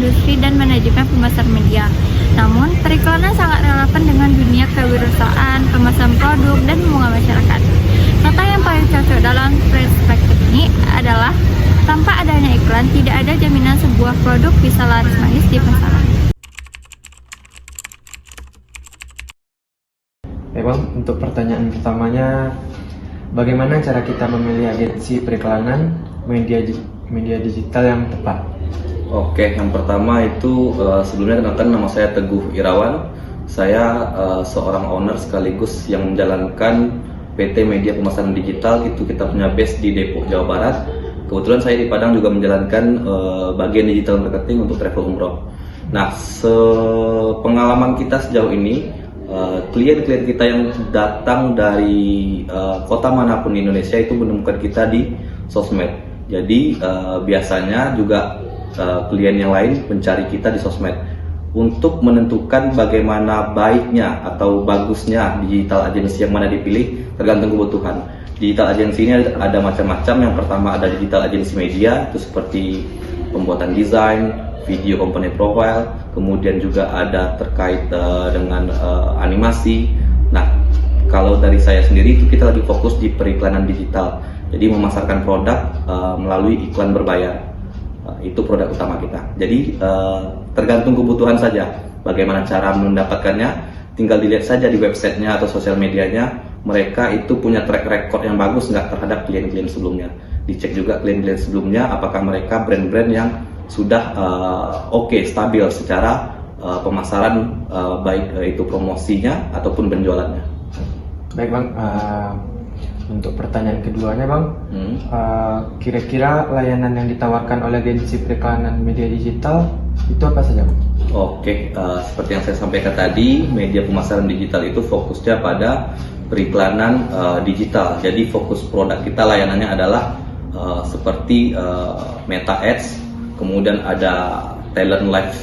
industri dan manajemen pemasaran media. Namun, periklanan sangat relevan dengan dunia kewirausahaan, kemasan produk, dan hubungan masyarakat. Kata yang paling cocok dalam perspektif ini adalah tanpa adanya iklan, tidak ada jaminan sebuah produk bisa laris manis di pasaran. Bang, untuk pertanyaan pertamanya, bagaimana cara kita memilih agensi periklanan media digital yang tepat? Oke, yang pertama itu sebelumnya kenalkan, nama saya Teguh Irawan. Saya seorang owner sekaligus yang menjalankan PT Media Pemasaran Digital. Itu kita punya base di Depok, Jawa Barat. Kebetulan saya di Padang juga menjalankan bagian digital marketing untuk travel umroh. Nah, pengalaman kita sejauh ini, klien-klien kita yang datang dari kota manapun di Indonesia itu menemukan kita di sosmed. Jadi biasanya juga klien yang lain mencari kita di sosmed. Untuk menentukan bagaimana baiknya atau bagusnya digital agency yang mana dipilih tergantung kebutuhan. Digital agency ini ada macam-macam. Yang pertama ada digital agency media, itu seperti pembuatan desain, video komponen profile, kemudian juga ada terkait dengan animasi. Nah, kalau dari saya sendiri itu kita lagi fokus di periklanan digital, jadi memasarkan produk melalui iklan berbayar. Itu produk utama kita. Jadi tergantung kebutuhan saja bagaimana cara mendapatkannya. Tinggal dilihat saja di websitenya atau sosial medianya, mereka itu punya track record yang bagus nggak terhadap klien-klien sebelumnya. Dicek juga klien-klien sebelumnya apakah mereka brand-brand yang sudah oke, stabil secara pemasaran, baik itu promosinya ataupun penjualannya. Baik Bang, untuk pertanyaan keduanya Bang, kira-kira layanan yang ditawarkan oleh agensi periklanan media digital itu apa saja Bang? Oke, seperti yang saya sampaikan tadi, media pemasaran digital itu fokusnya pada periklanan digital. Jadi fokus produk kita layanannya adalah seperti Meta Ads, kemudian ada talent live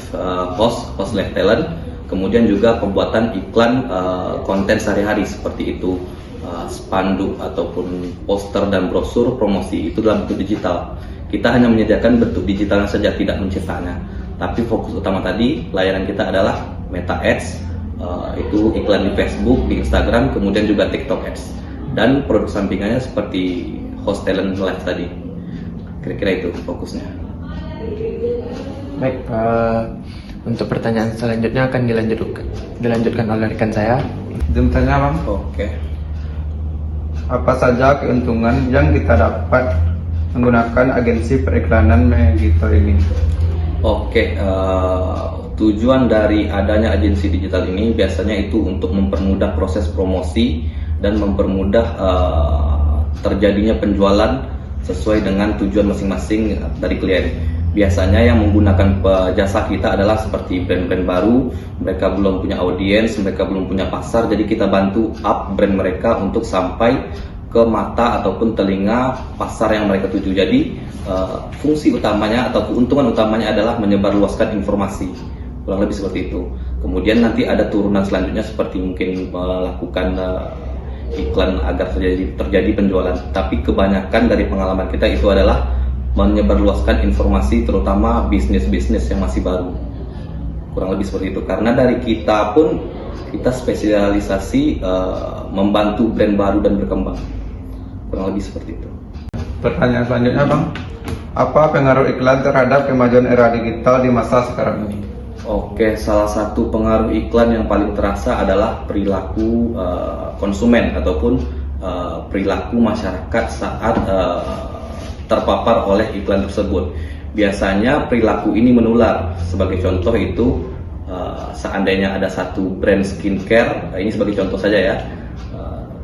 host live talent, kemudian juga pembuatan iklan konten sehari-hari seperti itu, spanduk ataupun poster dan brosur promosi, itu dalam bentuk digital. Kita hanya menyediakan bentuk digitalnya saja, tidak menciptanya. Tapi fokus utama tadi layanan kita adalah Meta Ads, itu iklan di Facebook, di Instagram, kemudian juga TikTok Ads, dan produk sampingannya seperti host talent live tadi. Kira-kira itu fokusnya. Baik, untuk pertanyaan selanjutnya akan dilanjutkan oleh rekan saya. Tanya Bang, Oke. apa saja keuntungan yang kita dapat menggunakan agensi periklanan digital ini? Oke, tujuan dari adanya agensi digital ini biasanya itu untuk mempermudah proses promosi dan mempermudah terjadinya penjualan sesuai dengan tujuan masing-masing dari klien. Biasanya yang menggunakan jasa kita adalah seperti brand-brand baru, mereka belum punya audiens, mereka belum punya pasar, jadi kita bantu up brand mereka untuk sampai ke mata ataupun telinga pasar yang mereka tuju. Jadi fungsi utamanya atau keuntungan utamanya adalah menyebarluaskan informasi, kurang lebih seperti itu. Kemudian nanti ada turunan selanjutnya seperti mungkin melakukan iklan agar terjadi penjualan. Tapi kebanyakan dari pengalaman kita itu adalah menyebarluaskan informasi, terutama bisnis-bisnis yang masih baru. Kurang lebih seperti itu. Karena dari kita pun kita spesialisasi membantu brand baru dan berkembang. Kurang lebih seperti itu. Pertanyaan selanjutnya Bang, apa pengaruh iklan terhadap kemajuan era digital di masa sekarang ini? Oke, salah satu pengaruh iklan yang paling terasa adalah perilaku konsumen ataupun perilaku masyarakat saat terpapar oleh iklan tersebut. Biasanya perilaku ini menular. Sebagai contoh itu seandainya ada satu brand skincare, ini sebagai contoh saja ya,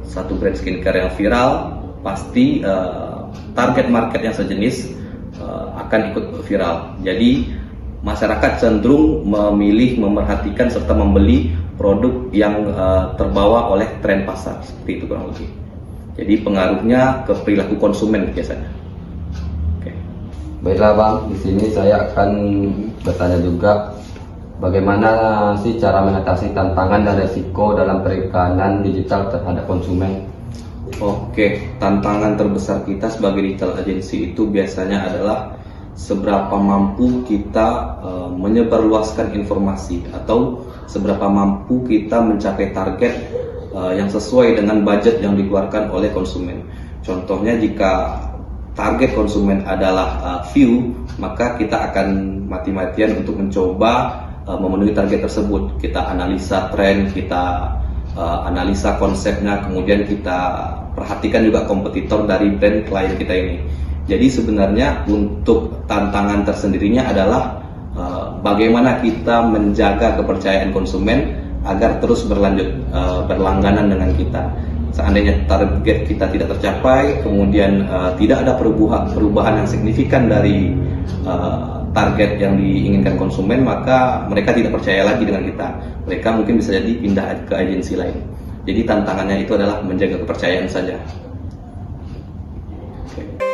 satu brand skincare yang viral, pasti target market yang sejenis akan ikut viral. Jadi masyarakat cenderung memilih, memerhatikan serta membeli produk yang terbawa oleh tren pasar, seperti itu kurang lebih. Jadi pengaruhnya ke perilaku konsumen biasanya. Oke. Baiklah Bang, di sini saya akan bertanya juga, bagaimana sih cara mengatasi tantangan dan resiko dalam periklanan digital terhadap konsumen? Oke, tantangan terbesar kita sebagai digital agency itu biasanya adalah seberapa mampu kita menyebarluaskan informasi atau seberapa mampu kita mencapai target yang sesuai dengan budget yang dikeluarkan oleh konsumen. Contohnya jika target konsumen adalah view, maka kita akan mati-matian untuk mencoba memenuhi target tersebut. Kita analisa tren, kita analisa konsepnya, kemudian kita perhatikan juga kompetitor dari brand klien kita ini. Jadi sebenarnya untuk tantangan tersendirinya adalah bagaimana kita menjaga kepercayaan konsumen agar terus berlangganan dengan kita. Seandainya target kita tidak tercapai, kemudian tidak ada perubahan yang signifikan dari target yang diinginkan konsumen, maka mereka tidak percaya lagi dengan kita. Mereka mungkin bisa jadi pindah ke agensi lain. Jadi tantangannya itu adalah menjaga kepercayaan saja. Oke.